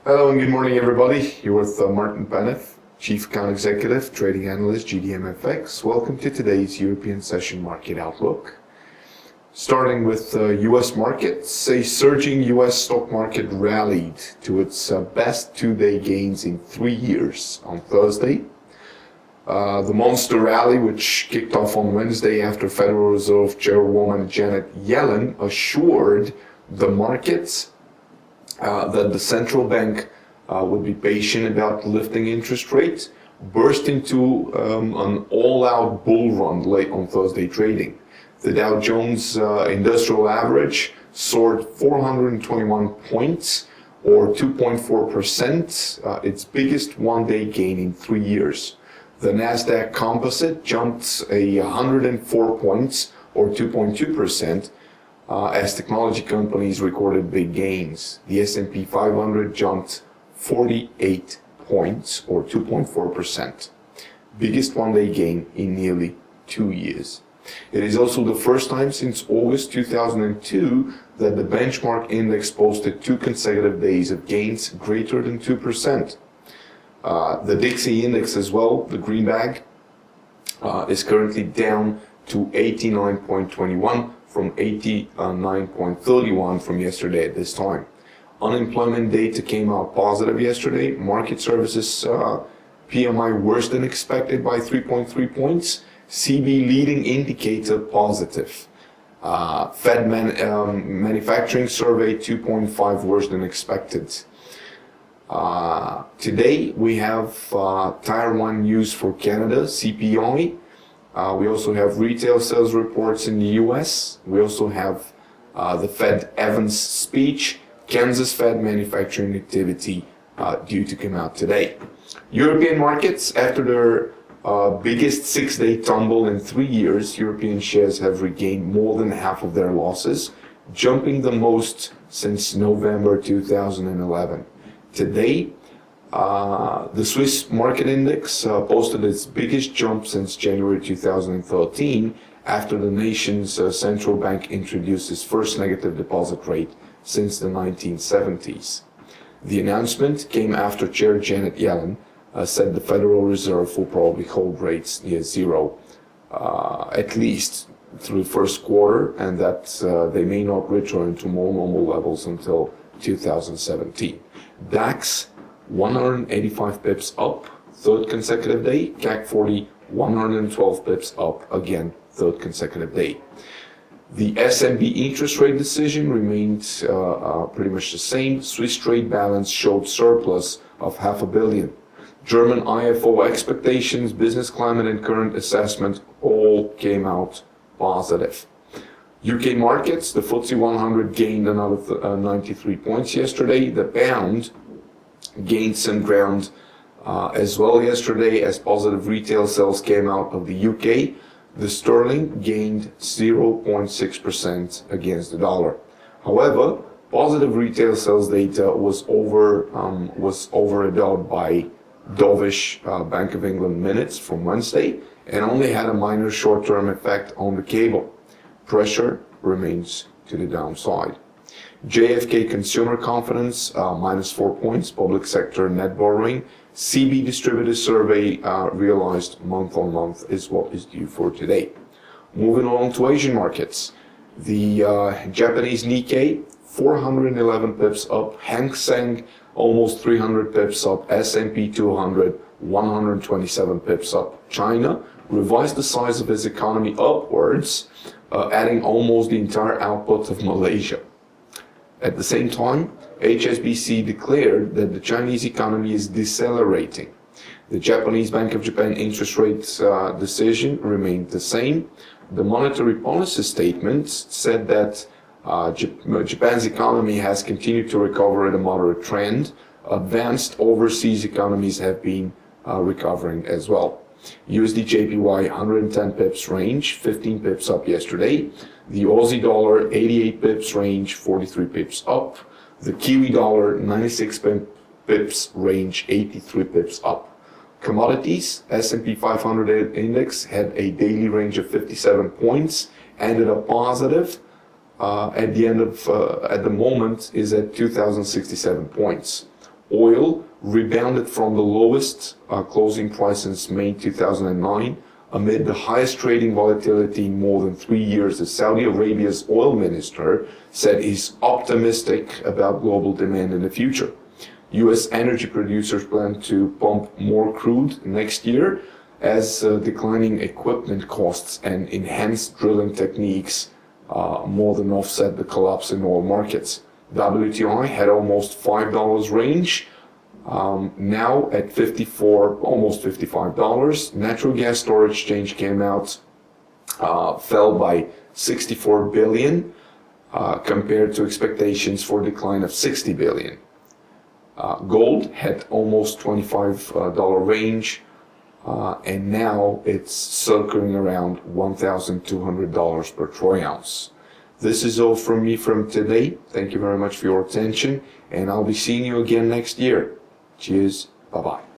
Hello and good morning, everybody. You're with Martin Panev, Chief Account Executive, Trading Analyst, GDMFX. Welcome to today's European Session Market Outlook. Starting with U.S. markets, a surging U.S. stock market rallied to its best two-day gains in 3 years on Thursday. The monster rally, which kicked off on Wednesday after Federal Reserve Chairwoman Janet Yellen assured the markets that the central bank would be patient about lifting interest rates, burst into an all-out bull run late on Thursday trading. The Dow Jones Industrial Average soared 421 points, or 2.4%, its biggest one-day gain in 3 years. The Nasdaq Composite jumped 104 points, or 2.2%, as technology companies recorded big gains. The S&P 500 jumped 48 points, or 2.4%, biggest one-day gain in nearly 2 years. It is also the first time since August 2002 that the benchmark index posted 2 consecutive days of gains greater than 2%. The Dixie index as well, the green bag, is currently down to 89.21 from 89.31 from yesterday at this time. Unemployment data came out positive yesterday. Market services PMI worse than expected by 3.3 points. CB leading indicator positive. Fed manufacturing survey 2.5 worse than expected. Today we have Tier 1 news for Canada CPI. We also have retail sales reports in the US. We also have the Fed Evans speech, Kansas Fed manufacturing activity due to come out today. European markets, after their biggest 6-day tumble in 3 years, European shares have regained more than half of their losses, jumping the most since November 2011. Today, the Swiss market index posted its biggest jump since January 2013 after the nation's central bank introduced its first negative deposit rate since the 1970s. The announcement came after Chair Janet Yellen said the Federal Reserve will probably hold rates near zero, at least through the first quarter, and that they may not return to more normal levels until 2017. DAX 185 pips up, third consecutive day. CAC 40 112 pips up, again, third consecutive day. The SNB interest rate decision remained pretty much the same. Swiss trade balance showed surplus of $500 million. German IFO expectations, business climate and current assessment all came out positive. UK markets, the FTSE 100 gained another 93 points yesterday. The pound gained some ground as well yesterday as positive retail sales came out of the UK. The sterling gained 0.6% against the dollar. However, positive retail sales data was overshadowed by dovish Bank of England minutes from Wednesday and only had a minor short-term effect on the cable. Pressure remains to the downside. JFK consumer confidence minus 4 points, public sector net borrowing. CB distributor survey realized month on month is what is due for today. Moving along to Asian markets. The Japanese Nikkei 411 pips up, Hang Seng almost 300 pips up, S&P 200 127 pips up. China revised the size of its economy upwards, adding almost the entire output of Malaysia. At the same time, HSBC declared that the Chinese economy is decelerating. The Japanese Bank of Japan interest rate decision remained the same. The monetary policy statement said that Japan's economy has continued to recover at a moderate trend. Advanced overseas economies have been recovering as well. USD JPY 110 pips range, 15 pips up yesterday. The Aussie dollar 88 pips range, 43 pips up. The Kiwi dollar 96 pips range, 83 pips up. Commodities, S&P 500 index had a daily range of 57 points, ended up positive. At the moment is at 2,067 points. Oil rebounded from the lowest closing price since May 2009 amid the highest trading volatility in more than 3 years. As Saudi Arabia's oil minister said he's optimistic about global demand in the future. U.S. energy producers plan to pump more crude next year as declining equipment costs and enhanced drilling techniques more than offset the collapse in oil markets. WTI had almost $5 range, now at almost $55. Natural gas storage exchange came out, fell by 64 billion compared to expectations for a decline of 60 billion. Gold had almost $25 range, and now it's circling around $1,200 per troy ounce. This is all from me from today. Thank you very much for your attention, and I'll be seeing you again next year. Cheers. Bye-bye.